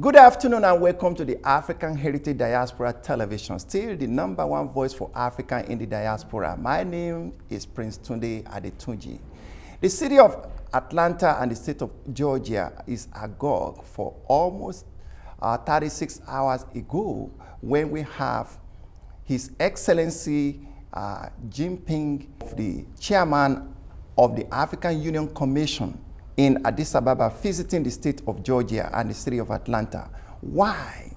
Good afternoon and welcome to the African Heritage Diaspora Television, still the #1 voice for Africa in the diaspora. My name is Prince Tunde Adetunji. The city of Atlanta and the state of Georgia is agog for almost 36 hours ago when we have His Excellency Jinping, the chairman of the African Union Commission, in Addis Ababa, visiting the state of Georgia and the city of Atlanta. Why?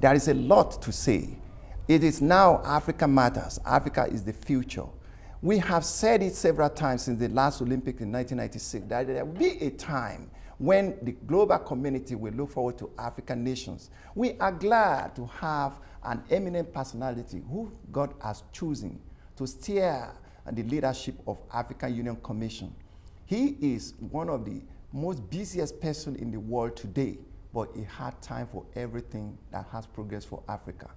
There is a lot to say. It is now Africa matters. Africa is the future. We have said it several times since the last Olympics in 1996 that there will be a time when the global community will look forward to African nations. We are glad to have an eminent personality who God has chosen to steer the leadership of African Union Commission. He is one of the most busiest person in the world today, but he had time for everything that has progress for Africa.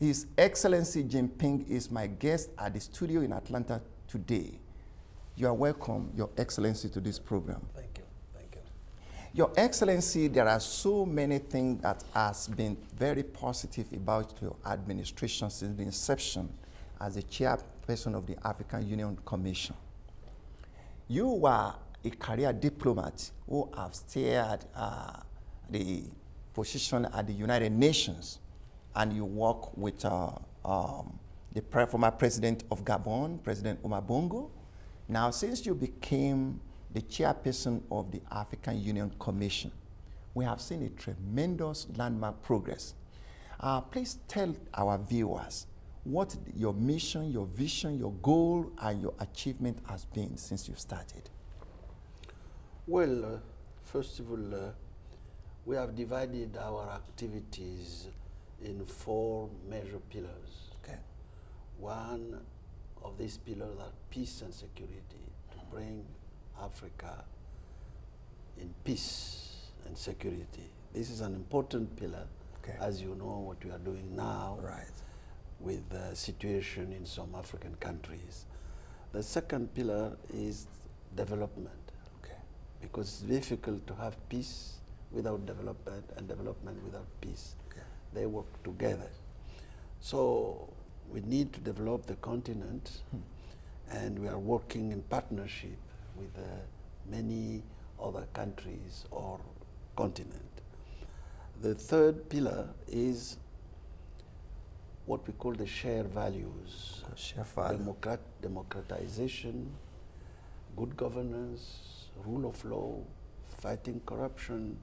His Excellency Jinping is my guest at the studio in Atlanta today. You are welcome, Your Excellency, to this program. Thank you. Thank you. Your Excellency, there are so many things that has been very positive about your administration since the inception as the chairperson of the African Union Commission. You were a career diplomat who have steered the position at the United Nations, and you work with the former president of Gabon, President Omar Bongo. Now, since you became the chairperson of the African Union Commission, we have seen a tremendous landmark progress. Please tell our viewers what your mission, your vision, your goal, and your achievement has been since you started. Well, first of all, we have divided our activities in 4 major pillars. Okay. One of these pillars are peace and security, to bring Africa in peace and security. This is an important pillar, Okay. as you know what we are doing now. Right. With the situation in some African countries. The second pillar is development. Okay. Because it's difficult to have peace without development and development without peace. Okay. They work together. So we need to develop the continent, and we are working in partnership with many other countries or continent. The third pillar is what we call the shared values. Democratization, good governance, rule of law, fighting corruption,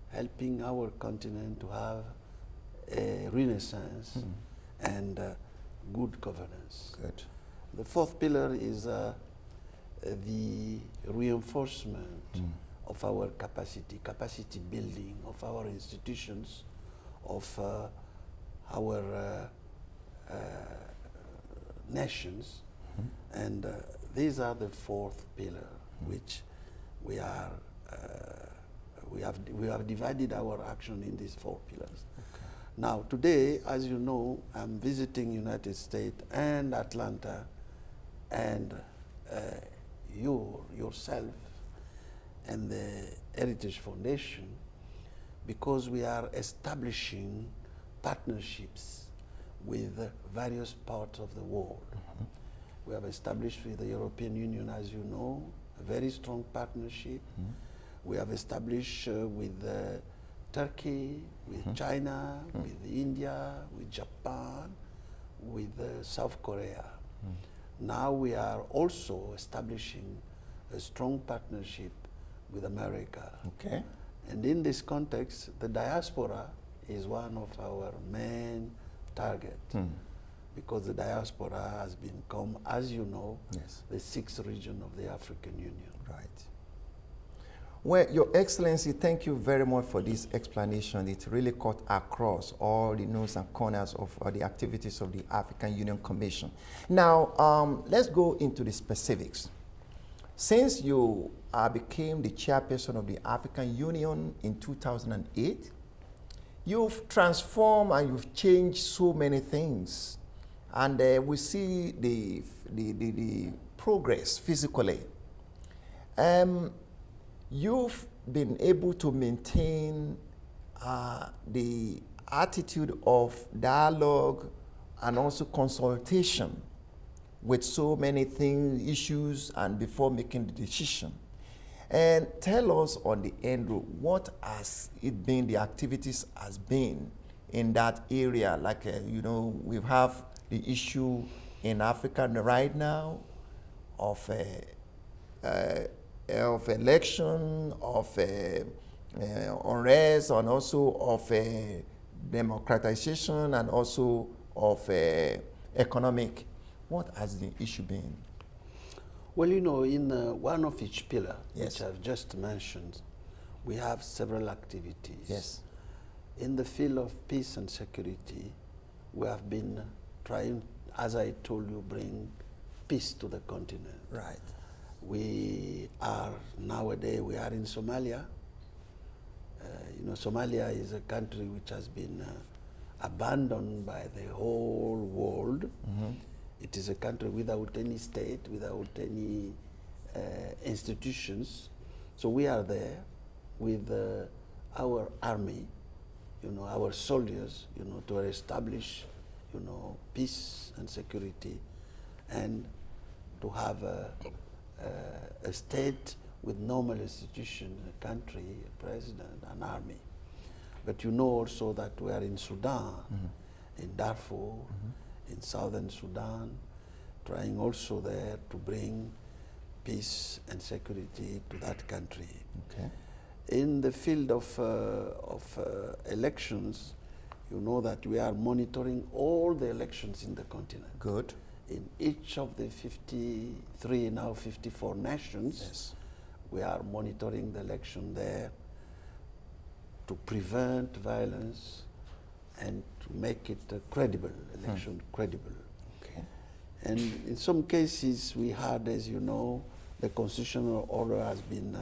helping our continent to have a renaissance and good governance. Good. The fourth pillar is the reinforcement of our capacity building of our institutions, of our nations, and these are the fourth pillar, which we are we have divided our action in these 4 pillars. Okay. Now today, as you know, I'm visiting United States and Atlanta, and yourself and the Heritage Foundation, because we are establishing partnerships with various parts of the world. We have established with the European Union, as you know, a very strong partnership. We have established with Turkey, with China, with India, with Japan, with South Korea. Now we are also establishing a strong partnership with America. Okay. And in this context, the diaspora is one of our main targets, because the diaspora has become, as you know, Yes. the 6th region of the African Union. Right. Well, Your Excellency, thank you very much for this explanation. It really cut across all the nooks and corners of the activities of the African Union Commission. Now, let's go into the specifics. Since you became the chairperson of the African Union in 2008, you've transformed and you've changed so many things. And we see the progress physically. You've been able to maintain the attitude of dialogue and also consultation with so many things, issues, and before making the decision. And tell us on the end road, what has it been, the activities has been in that area? Like, you know, we have the issue in Africa right now of election, of unrest, and also of democratization, and also of economic. What has the issue been? Well, you know, in one of each pillar, Yes. which I've just mentioned, we have several activities. Yes. In the field of peace and security, we have been trying, as I told you, bring peace to the continent. Right. We are nowadays, we are in Somalia. You know, Somalia is a country which has been abandoned by the whole world. Mm-hmm. It is a country without any state, without any institutions. So we are there with our army, you know, our soldiers, you know, to establish, you know, peace and security, and to have a state with normal institution, a country, a president, an army. But you know also that we are in Sudan, in Darfur, in southern Sudan, trying also there to bring peace and security to that country. Okay. In the field of elections, you know that we are monitoring all the elections in the continent. Good. In each of the 53, now 54 nations, Yes. we are monitoring the election there to prevent violence and to make it a credible election, credible. Okay. And in some cases, we had, as you know, the constitutional order has been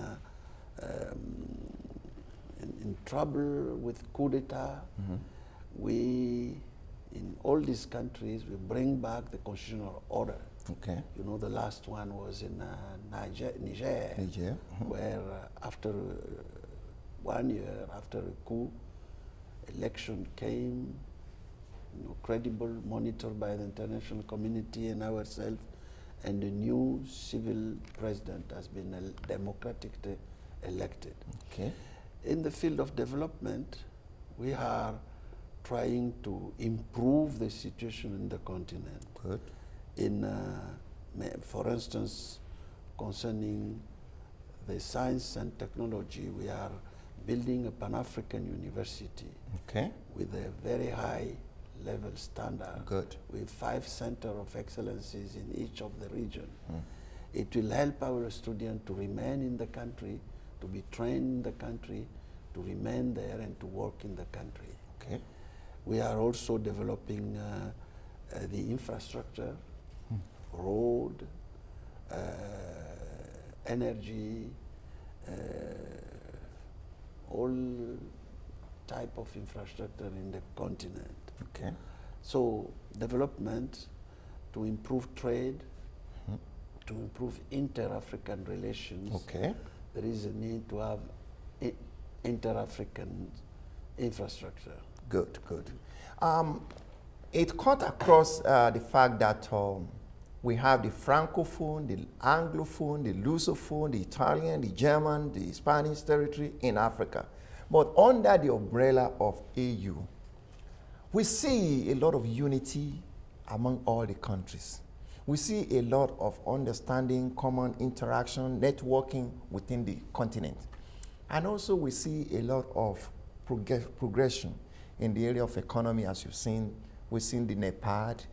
in trouble with coup d'etat. We, in all these countries, we bring back the constitutional order. Okay. You know, the last one was in Niger, Niger. where after 1 year after a coup, election came, you know, credible, monitored by the international community and ourselves, and a new civil president has been democratically elected. Okay. In the field of development, we are trying to improve the situation in the continent. Good. In, for instance, concerning the science and technology, we are building a Pan-African university Okay. with a very high level standard. Good. With 5 centers of excellences in each of the region. It will help our students to remain in the country, to be trained in the country, to remain there and to work in the country. Okay. We are also developing the infrastructure, road, energy, all type of infrastructure in the continent. Okay. So development to improve trade, to improve inter-African relations. Okay. There is a need to have inter-African infrastructure. Good, good. It cut across the fact that we have the Francophone, the Anglophone, the Lusophone, the Italian, the German, the Spanish territory in Africa. But under the umbrella of AU, we see a lot of unity among all the countries. We see a lot of understanding, common interaction, networking within the continent. And also we see a lot of progression in the area of economy, as you've seen. We've seen the NEPAD,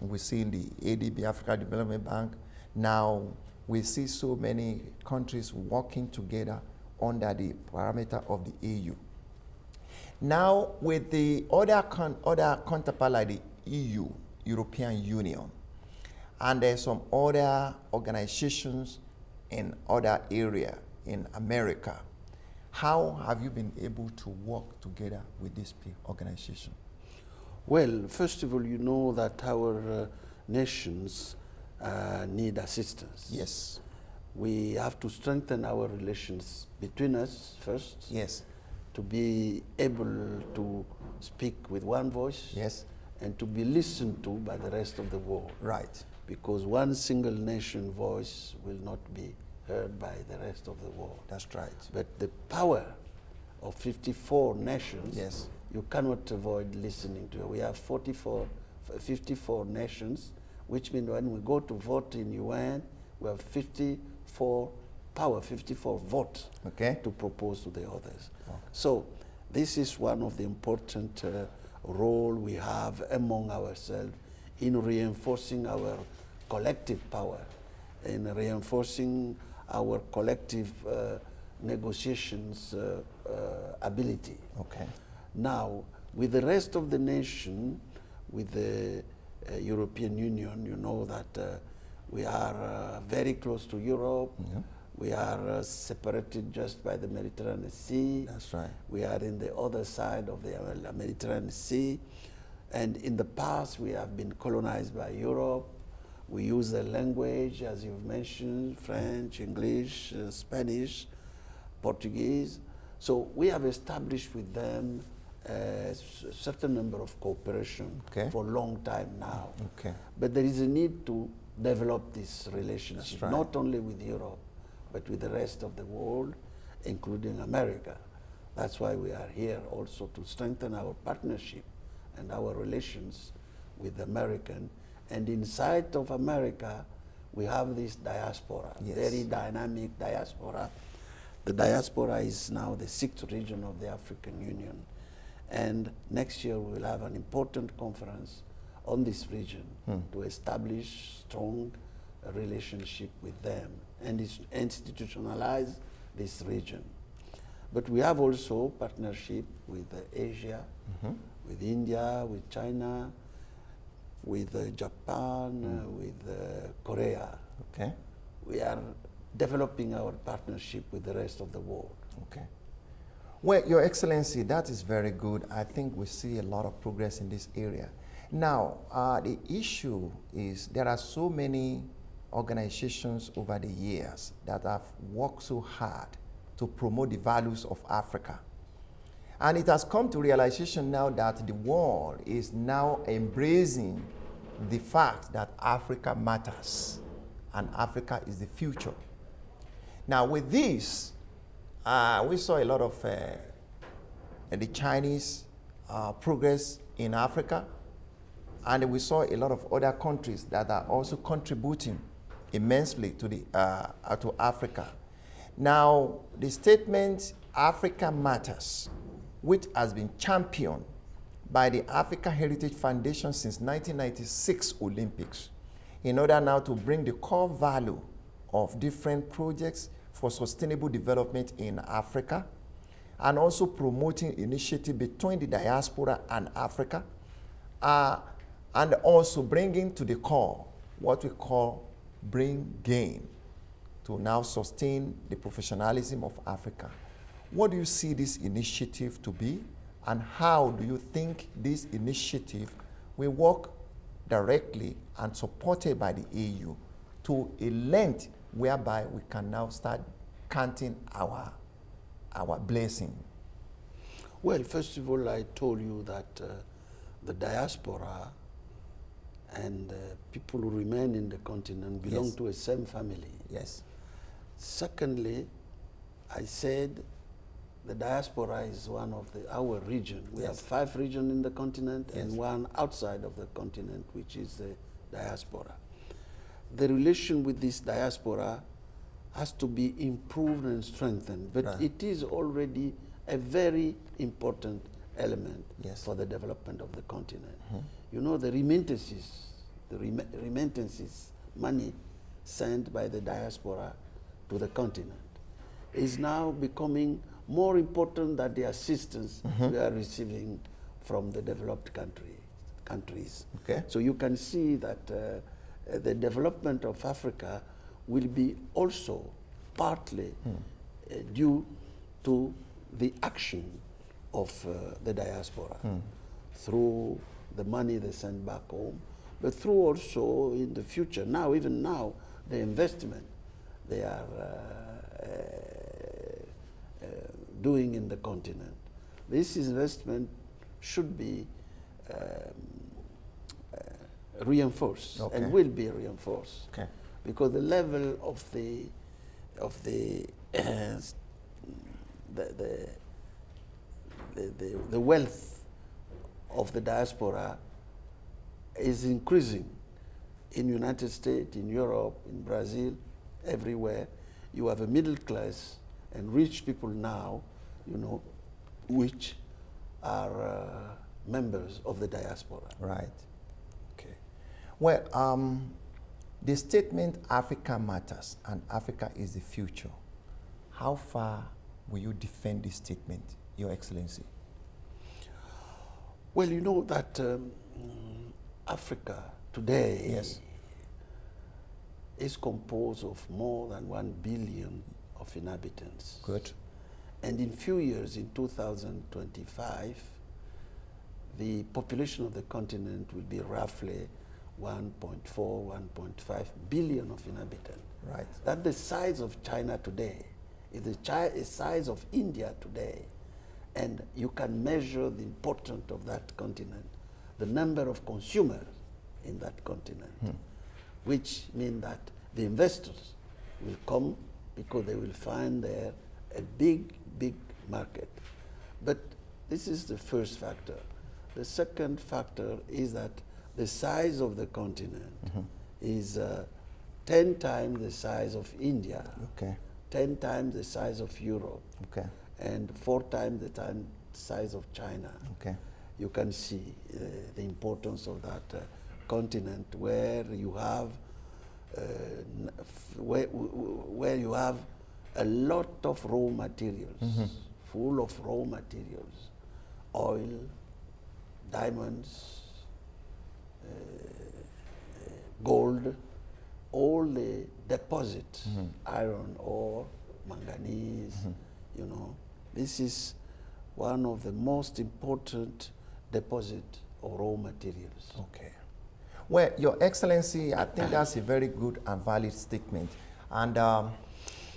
we've seen the ADB, Africa Development Bank. Now we see so many countries working together under the parameter of the AU. Now with the other counterpart like the EU, European Union, and there's some other organizations in other area in America, how have you been able to work together with this organization? Well, first of all, you know that our nations need assistance. Yes. We have to strengthen our relations between us first. Yes. to be able to speak with one voice, Yes. and to be listened to by the rest of the world. Right. Because one single nation voice will not be heard by the rest of the world. That's right. But the power of 54 nations, Yes. you cannot avoid listening to. We have 54 nations, which means when we go to vote in UN, we have 54 votes Okay. to propose to the others. Okay. So this is one of the important role we have among ourselves in reinforcing our collective power, in reinforcing our collective negotiations ability. Okay. Now, with the rest of the nation, with the European Union, you know that we are very close to Europe. Yeah. We are separated just by the Mediterranean Sea. That's right. We are in the other side of the Mediterranean Sea. And in the past, we have been colonized by Europe. We use the language, as you've mentioned, French, English, Spanish, Portuguese. So we have established with them a certain number of cooperation for a long time now. Okay. But there is a need to develop this relationship, right. not only with Europe, but with the rest of the world, including America. That's why we are here also to strengthen our partnership and our relations with the American. And inside of America, we have this diaspora, Yes. very dynamic diaspora. The diaspora is now the 6th region of the African Union. And next year we will have an important conference on this region to establish strong relationship with them and institutionalize this region. But we have also partnership with Asia, with India, with China, with Japan, with Korea. Okay. We are developing our partnership with the rest of the world. Okay. Well, Your Excellency, that is very good. I think we see a lot of progress in this area. Now, the issue is there are so many organizations over the years that have worked so hard to promote the values of Africa. And it has come to realization now that the world is now embracing the fact that Africa matters and Africa is the future. Now with this, we saw a lot of the Chinese progress in Africa, and we saw a lot of other countries that are also contributing immensely to to Africa. Now, the statement "Africa Matters," which has been championed by the Africa Heritage Foundation since 1996 Olympics, in order now to bring the core value of different projects for sustainable development in Africa, and also promoting initiative between the diaspora and Africa, and also bringing to the core what we call bring gain to now sustain the professionalism of Africa. What do you see this initiative to be, and how do you think this initiative will work directly and supported by the EU to a length whereby we can now start counting our blessing? Well, first of all, I told you that the diaspora and people who remain in the continent belong Yes. to a same family. Yes. Secondly, I said the diaspora is one of our region. We have 5 regions in the continent and one outside of the continent, which is the diaspora. The relation with this diaspora has to be improved and strengthened, but it is already a very important element for the development of the continent. You know, the remittances, money sent by the diaspora to the continent is now becoming more important than the assistance we are receiving from the developed countries. Okay. So you can see that the development of Africa will be also partly due to the action of the diaspora through the money they send back home, but through also in the future, now, even now, the investment they are doing in the continent. this investment should be reinforced and will be reinforced, because the level of the wealth of the diaspora is increasing in United States, in Europe, in Brazil, everywhere. You have a middle class and rich people now, you know, which are members of the diaspora. Right. Okay. Well, the statement Africa matters and Africa is the future. How far will you defend this statement, Your Excellency? Well, you know that Africa today is composed of more than 1 billion of inhabitants. Good. And in few years, in 2025, the population of the continent will be roughly 1.4, 1.5 billion of inhabitants. Right. That's the size of China today. It's the size of India today. And you can measure the importance of that continent, the number of consumers in that continent, which means that the investors will come because they will find there a big, big market. But this is the first factor. The second factor is that the size of the continent is 10 times the size of India, 10 times the size of Europe, and 4 times the size of China. You can see the importance of that continent, where you have where you have a lot of raw materials, full of raw materials, oil, diamonds, gold, all the deposits, iron ore, manganese, you know. This is one of the most important deposits of raw materials. Okay. Well, Your Excellency, I think that's a very good and valid statement. And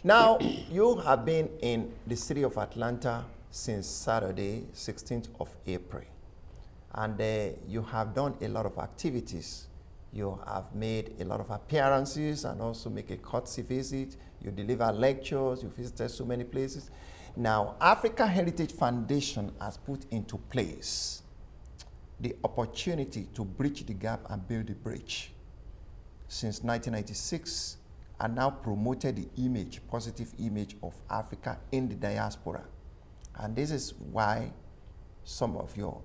now you have been in the city of Atlanta since Saturday, 16th of April. And you have done a lot of activities. You have made a lot of appearances and also make a courtesy visit. You deliver lectures, you visited so many places. Now, Africa Heritage Foundation has put into place the opportunity to bridge the gap and build the bridge since 1996, and now promoted the image, positive image of Africa in the diaspora. And this is why some of your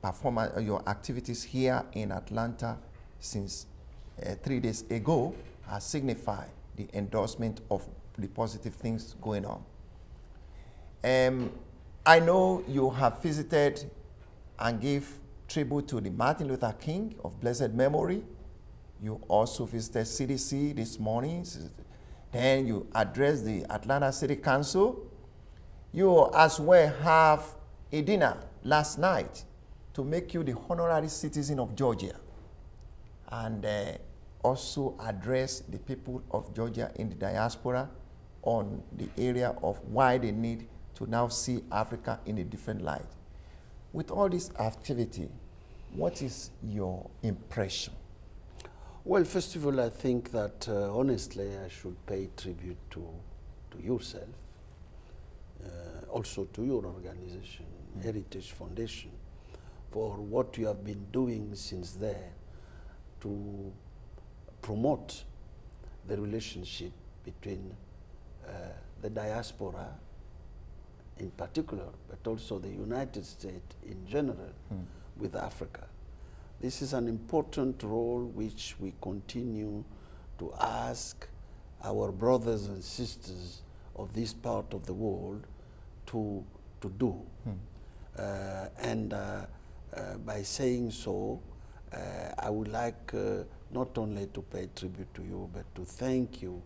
performance, your activities here in Atlanta since 3 days ago has signified the endorsement of the positive things going on. I know you have visited and gave tribute to the Martin Luther King of blessed memory. You also visited CDC this morning. Then you addressed the Atlanta City Council. You as well have a dinner last night to make you the honorary citizen of Georgia, and also address the people of Georgia in the diaspora on the area of why they need to now see Africa in a different light. With all this activity, what is your impression? Well, first of all, I think that honestly I should pay tribute to yourself, also to your organization, Heritage Foundation, for what you have been doing since there to promote the relationship between the diaspora in particular, but also the United States in general with Africa. This is an important role which we continue to ask our brothers and sisters of this part of the world to do. By saying so, I would like not only to pay tribute to you, but to thank you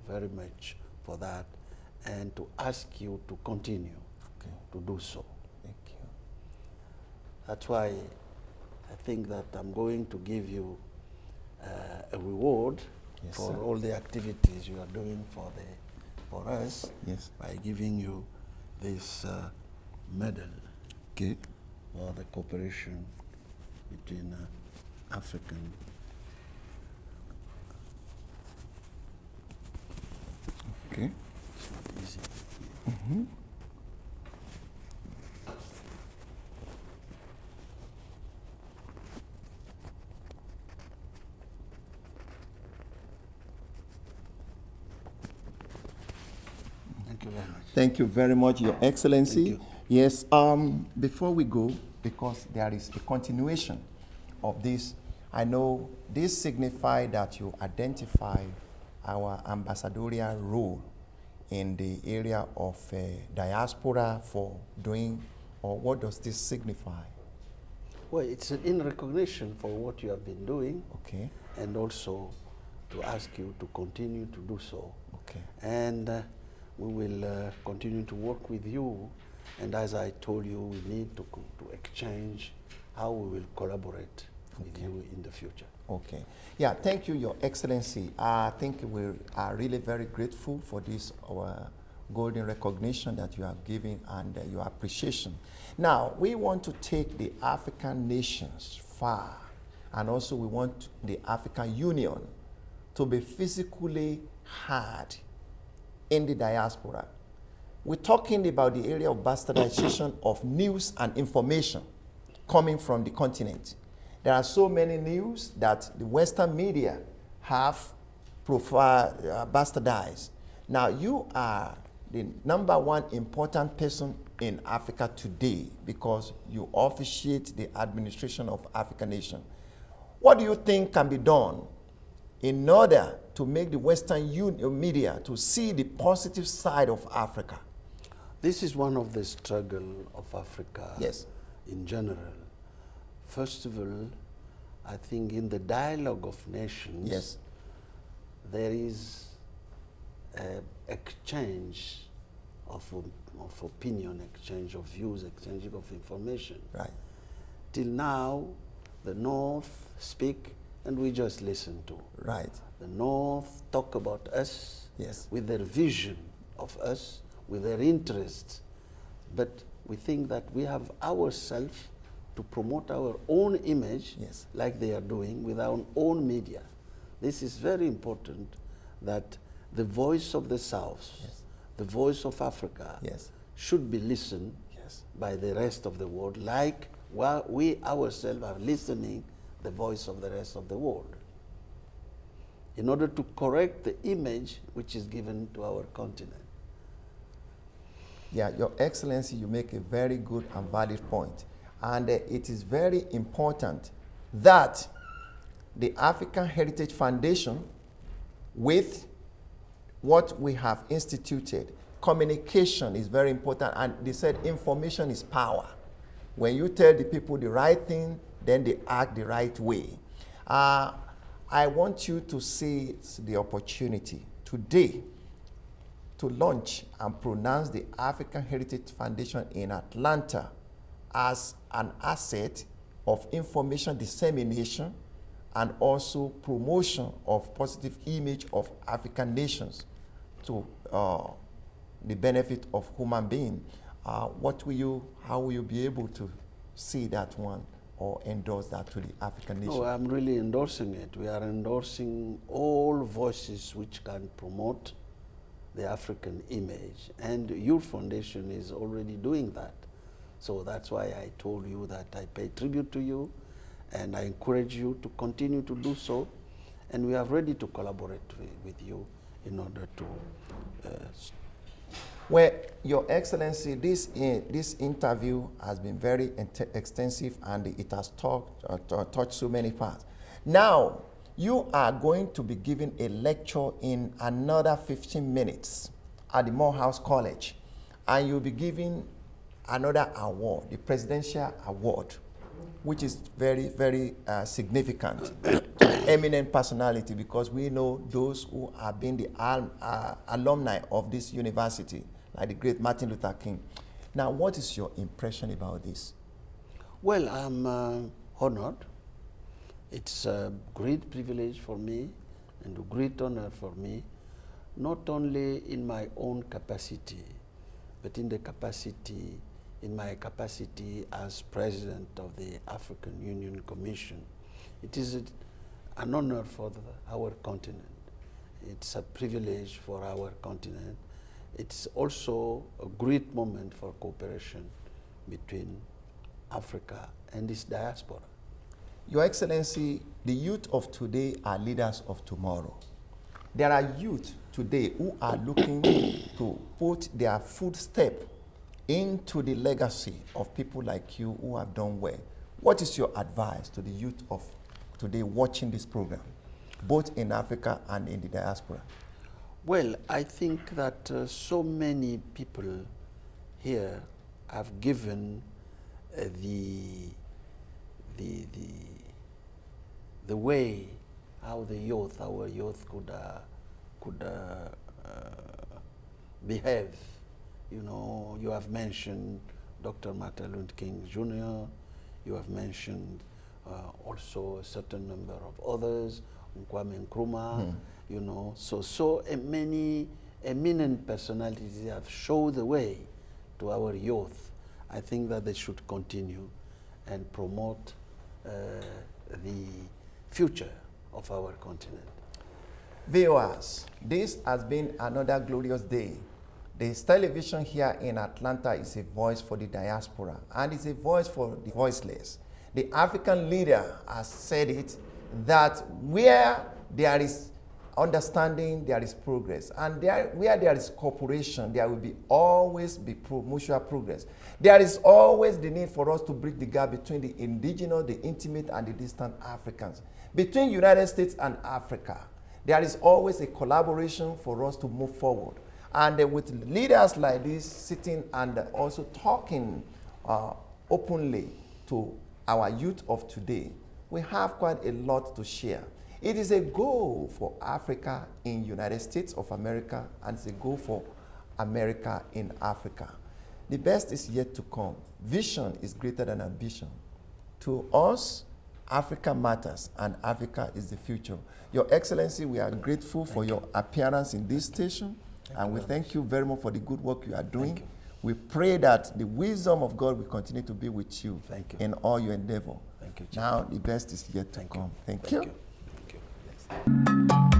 very much for that, and to ask you to continue to do so. Thank you. That's why I think that I'm going to give you a reward for all the activities you are doing for us by giving you this medal. Okay. For the cooperation between African. Okay. It's not easy. Mm-hmm. Thank you very much. Thank you very much, Your Excellency. Thank you. Yes, before we go, because there is a continuation of this, I know this signifies that you identify our ambassadorial role in the area of diaspora for doing, or what does this signify? Well, it's in recognition for what you have been doing, Okay. and also to ask you to continue to do so. Okay. And we will continue to work with you. And as I told you, we need to exchange how we will collaborate with you in the future. Okay. Yeah, thank you, Your Excellency. I think we are really very grateful for this golden recognition that you are giving and your appreciation. Now, we want to take the African nations far, and also we want the African Union to be physically heard in the diaspora. We're talking about the area of bastardization of news and information coming from the continent. There are so many news that the Western media have bastardized. Now, you are the #1 important person in Africa today because you officiate the administration of African nation. What do you think can be done in order to make the Western media to see the positive side of Africa? This is one of the struggle of Africa Yes. in general. First of all, I think in the dialogue of nations, Yes. there is exchange of opinion, exchange of views, exchange of information. Right. Till now, the North speak and we just listen to. Right. The North talk about us Yes. with their vision of us, with their interests. But we think that we have ourselves to promote our own image, Yes. like they are doing with our own media. This is very important, that the voice of the South, Yes. the voice of Africa, Yes. should be listened Yes. by the rest of the world, like while we ourselves are listening the voice of the rest of the world, in order to correct the image which is given to our continent. Yeah, Your Excellency, you make a very good and valid point. And it is very important that the African Heritage Foundation, with what we have instituted, communication is very important. And they said information is power. When you tell the people the right thing, then they act the right way. I want you to seize the opportunity today to launch and pronounce the African Heritage Foundation in Atlanta as an asset of information dissemination and also promotion of positive image of African nations to the benefit of human being. How will you be able to see that one or endorse that to the African nation? No, I'm really endorsing it. We are endorsing all voices which can promote the African image. And your foundation is already doing that. So that's why I told you that I pay tribute to you, and I encourage you to continue to do so. And we are ready to collaborate with you in order to... Well, Your Excellency, this interview has been very extensive and it has touched so many parts. Now, you are going to be giving a lecture in another 15 minutes at the Morehouse College, and you'll be giving another award, the Presidential Award, which is very, very significant to eminent personality, because we know those who have been the alumni of this university, like the great Martin Luther King. Now, what is your impression about this? Well, I'm honored. It's a great privilege for me and a great honor for me, not only in my own capacity, but in the capacity in my capacity as President of the African Union Commission. It is an honor for our continent. It's a privilege for our continent. It's also a great moment for cooperation between Africa and its diaspora. Your Excellency, the youth of today are leaders of tomorrow. There are youth today who are looking to put their footstep into the legacy of people like you who have done well. What is your advice to the youth of today watching this program, both in Africa and in the diaspora? Well, I think that so many people here have given the way how our youth could behave. You know, you have mentioned Dr. Martin Luther King Jr., you have mentioned also a certain number of others, Kwame Nkrumah, you know, so many eminent personalities have shown the way to our youth. I think that they should continue and promote the future of our continent. Viewers, this has been another glorious day. This television here in Atlanta is a voice for the diaspora, and it's a voice for the voiceless. The African leader has said it, that where there is understanding, there is progress. And where there is cooperation, there will always be mutual progress. There is always the need for us to bridge the gap between the indigenous, the intimate, and the distant Africans. Between United States and Africa, there is always a collaboration for us to move forward. And with leaders like this sitting and also talking openly to our youth of today, we have quite a lot to share. It is a goal for Africa in United States of America, and it's a goal for America in Africa. The best is yet to come. Vision is greater than ambition. To us, Africa matters, and Africa is the future. Your Excellency, we are grateful for your appearance in this station, and we thank you very much for the good work you are doing. We pray that the wisdom of God will continue to be with you in all your endeavor. Thank you. Now, the best is yet to come. Thank you. Thank you. Yes.